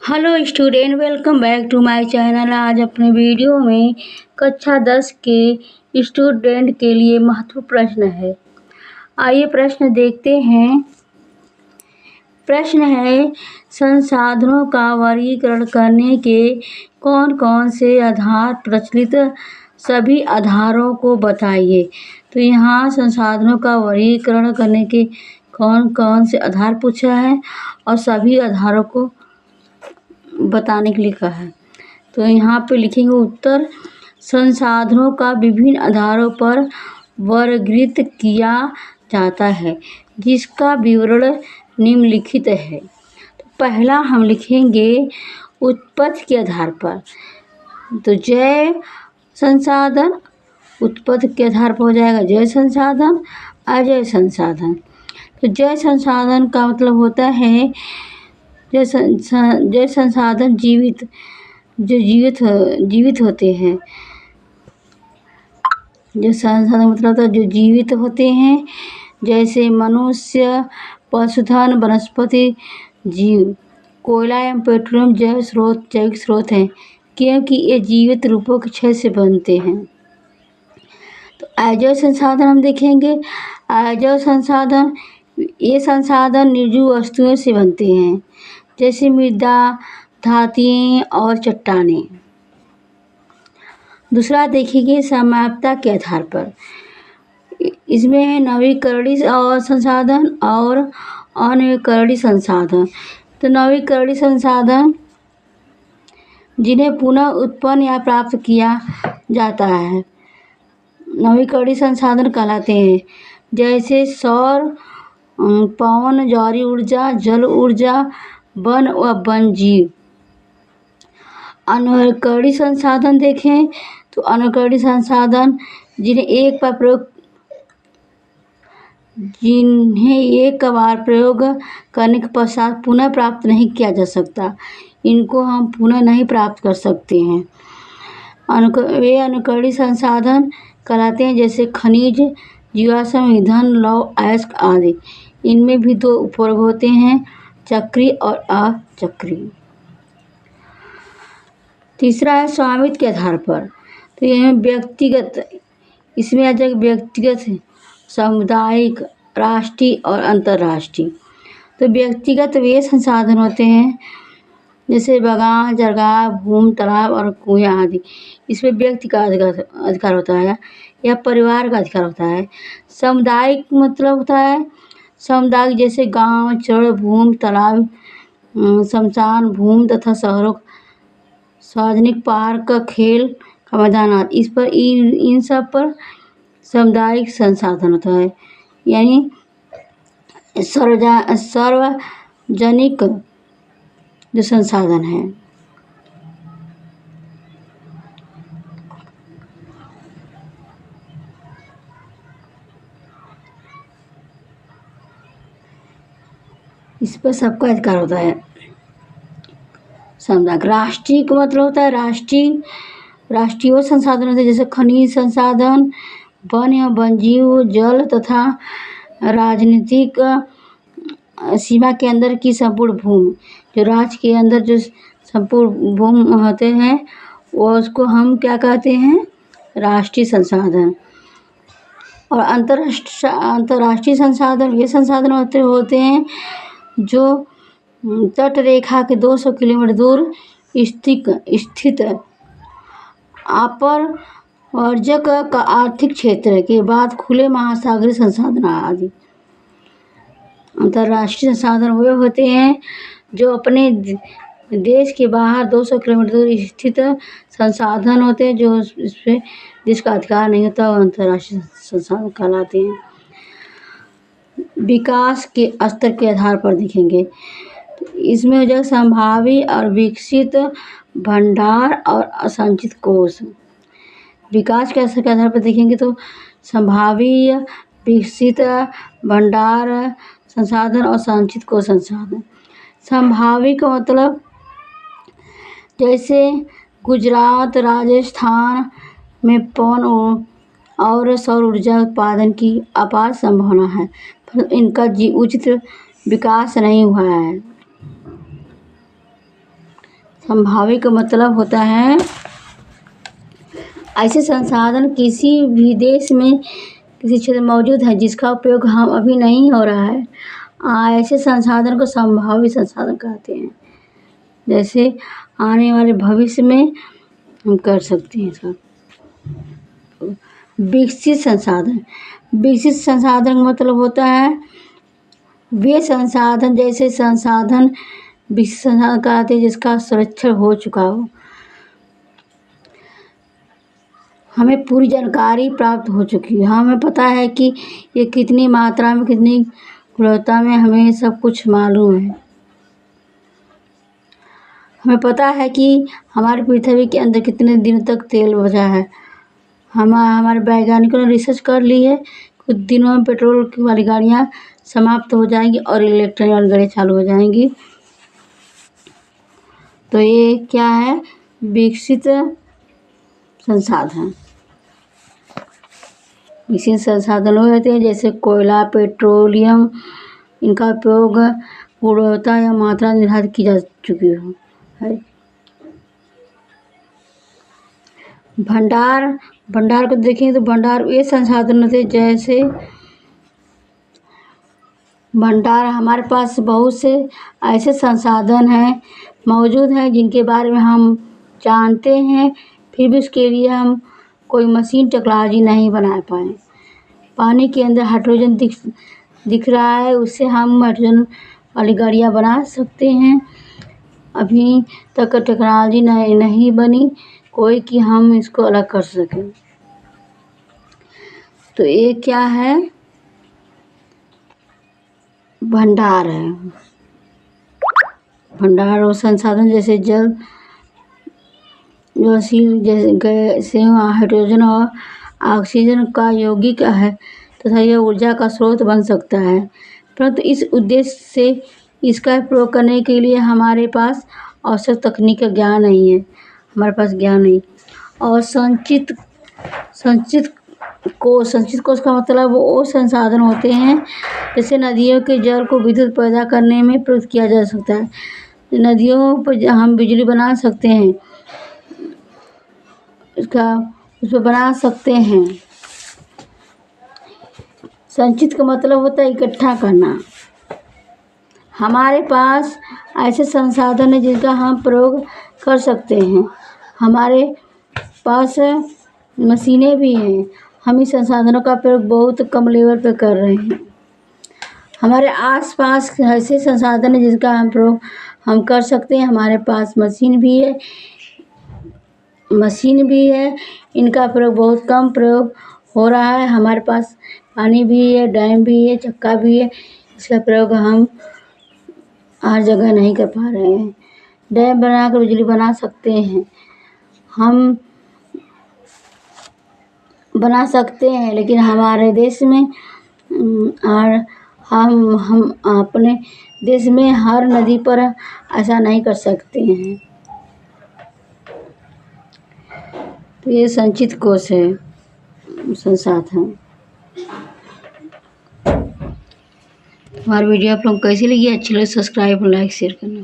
Hello student, welcome back to my channel. आज अपने video में कक्षा 10 के स्टूडेंट के लिए महत्वपूर्ण प्रश्न है। आइए प्रश्न देखते हैं। प्रश्न है, संसाधनों का वर्गीकरण करने के कौन कौन से आधार प्रचलित, सभी आधारों को बताइए। तो यहाँ संसाधनों का वर्गीकरण करने के कौन कौन से आधार पूछा है और सभी आधारों को बताने के लिए कहा है। तो यहाँ पे लिखेंगे उत्तर, संसाधनों का विभिन्न आधारों पर वर्गीकृत किया जाता है जिसका विवरण निम्नलिखित है। तो पहला हम लिखेंगे उत्पत्ति के आधार पर। तो जैव संसाधन उत्पत्ति के आधार पर हो जाएगा जैव संसाधन, अजैव संसाधन। तो जैव संसाधन का मतलब होता है जैव संसाधन जो जीवित होते हैं। जो संसाधन मतलब होता है जो जीवित होते हैं, जैसे मनुष्य, पशुधन, वनस्पति, जीव। कोयला एवं पेट्रोलियम जैविक स्रोत हैं क्योंकि ये जीवित रूपों के क्षय से बनते हैं। तो अजैव संसाधन हम देखेंगे। अजैव संसाधन, ये संसाधन निर्जीव वस्तुओं से बनते हैं जैसे मृदा, धातुएं और चट्टानें। दूसरा देखेंगे समाप्यता के आधार पर। इसमें है नवीकरणीय और संसाधन और अनवीकरणीय संसाधन। तो नवीकरणीय संसाधन जिन्हें पुनः उत्पन्न या प्राप्त किया जाता है नवीकरणीय संसाधन कहलाते हैं, जैसे सौर, पवन, जौहरी ऊर्जा, जल ऊर्जा, वन व वन्यजीव। अनवीकरणीय संसाधन देखें तो अनवीकरणीय संसाधन जिन्हें एक बार प्रयोग करने के पश्चात पुनः प्राप्त नहीं किया जा सकता, इनको हम पुनः नहीं प्राप्त कर सकते हैं। वे अनवीकरणीय संसाधन कहलाते हैं, जैसे खनिज, जीवाश्म ईंधन, लौह अयस्क आदि। इनमें भी दो उपवर्ग होते हैं, चक्रीय और अचक्रीय। तीसरा है स्वामित्व के आधार पर। तो यह व्यक्तिगत, इसमें आ जाएगा व्यक्तिगत, सामुदायिक, राष्ट्रीय और अंतर्राष्ट्रीय। तो व्यक्तिगत वे संसाधन होते हैं जैसे बागान, जरगाह, भूमि, तालाब और कुएं आदि। इसमें व्यक्ति का अधिकार होता है या परिवार का अधिकार होता है। सामुदायिक मतलब होता है सामुदायिक, जैसे गांव, चर भूमि, तालाब, शमशान भूमि तथा शहरों, सार्वजनिक पार्क, खेल का मैदान आदि। इस पर इन सब पर सामुदायिक संसाधन होता है, यानी सार्वजनिक जो संसाधन है। इस पर सबका अधिकार होता है। सामुदायिक। राष्ट्रीय का मतलब होता है राष्ट्रीय संसाधन होते हैं, जैसे खनिज संसाधन, वन या वन्यजीव, जल तथा राजनीतिक सीमा के अंदर की संपूर्ण भूमि। जो राज्य के अंदर जो संपूर्ण भूमि होते हैं वो उसको हम क्या कहते हैं, राष्ट्रीय संसाधन। और अंतर्राष्ट्रीय संसाधन वे संसाधन होते हैं जो तट रेखा के 200 किलोमीटर दूर स्थित अपरवर्जक का आर्थिक क्षेत्र के बाद खुले महासागरीय संसाधन आदि। अंतर्राष्ट्रीय संसाधन वे होते हैं जो अपने देश के बाहर 200 किलोमीटर दूर स्थित संसाधन होते हैं, जो इस पे जिसका अधिकार नहीं होता वो अंतर्राष्ट्रीय संसाधन कहलाते हैं। विकास के स्तर के आधार पर देखेंगे, इसमें हो जाएगा संभावी और विकसित भंडार और असंचित कोष। विकास के स्तर के आधार पर देखेंगे तो संभावी, विकसित भंडार संसाधन और संचित कोष संसाधन। संभावी का मतलब जैसे गुजरात, राजस्थान में पवन और सौर ऊर्जा उत्पादन की अपार संभावना है, पर इनका उचित विकास नहीं हुआ है। संभावित का मतलब होता है ऐसे संसाधन किसी भी देश में किसी क्षेत्र में मौजूद है जिसका उपयोग हम अभी नहीं हो रहा है। ऐसे संसाधन को संभावित संसाधन कहते हैं। जैसे आने वाले भविष्य में हम कर सकते हैं इसका। विकसित संसाधन, विकसित संसाधन का मतलब होता है वे संसाधन, जैसे संसाधन विकसित संसाधन कहते हैं जिसका संरक्षण हो चुका हो, हमें पूरी जानकारी प्राप्त हो चुकी है, हमें पता है कि ये कितनी मात्रा में कितनी गुणवत्ता में, हमें सब कुछ मालूम है। हमें पता है कि हमारी पृथ्वी के अंदर कितने दिन तक तेल बचा है। हमारे वैज्ञानिकों ने रिसर्च कर ली है, कुछ दिनों में पेट्रोल वाली गाड़ियाँ समाप्त हो जाएंगी और इलेक्ट्रिक वाली गाड़ियाँ चालू हो जाएंगी। तो ये क्या है? विकसित संसाधन। विकसित संसाधन वो होते हैं जैसे कोयला, पेट्रोलियम, इनका उपयोग गुणवत्ता या मात्रा निर्धारित की जा चुकी हो है। भंडार, भंडार को देखें तो भंडार वे संसाधन होते हैं जैसे भंडार, हमारे पास बहुत से ऐसे संसाधन हैं मौजूद हैं जिनके बारे में हम जानते हैं, फिर भी उसके लिए हम कोई मशीन टेक्नोलॉजी नहीं बना पाए। पानी के अंदर हाइड्रोजन दिख रहा है, उससे हम हाइड्रोजन वाली गाड़ियाँ बना सकते हैं। अभी तक टेक्नोलॉजी नहीं बनी कोई कि हम इसको अलग कर सकें। तो ये क्या है? भंडार है। भंडार और संसाधन जैसे जल, जैसे गैस, हाइड्रोजन और ऑक्सीजन का यौगिक है तथा यह ऊर्जा का स्रोत बन सकता है, परंतु इस उद्देश्य से इसका प्रयोग करने के लिए हमारे पास आवश्यक तकनीक का ज्ञान नहीं है, हमारे पास ज्ञान नहीं। और संचित कोष का मतलब वो संसाधन होते हैं जैसे नदियों के जल को विद्युत पैदा करने में प्रयुक्त किया जा सकता है। नदियों पर हम बिजली बना सकते हैं, उसको बना सकते हैं। संचित का मतलब होता है इकट्ठा करना। हमारे पास ऐसे संसाधन है जिनका हम प्रयोग कर सकते हैं, हमारे पास मशीनें भी हैं, हम इस संसाधनों का प्रयोग बहुत कम लेवल पर कर रहे हैं। हमारे आसपास ऐसे संसाधन है जिनका हम प्रयोग हम कर सकते हैं, हमारे पास मशीन भी है, इनका प्रयोग बहुत कम प्रयोग हो रहा है। हमारे पास पानी भी है, डैम भी है, चक्का भी है, इसका प्रयोग हम हर जगह नहीं कर पा रहे हैं। डैम बनाकर बिजली बना सकते हैं, हम बना सकते हैं, लेकिन हमारे देश में और हम अपने देश में हर नदी पर ऐसा नहीं कर सकते हैं। तो ये संचित कोष है संसाधन। हमारी वीडियो आप लोग कैसी लगी? अच्छी लगे सब्सक्राइब और लाइक शेयर करना।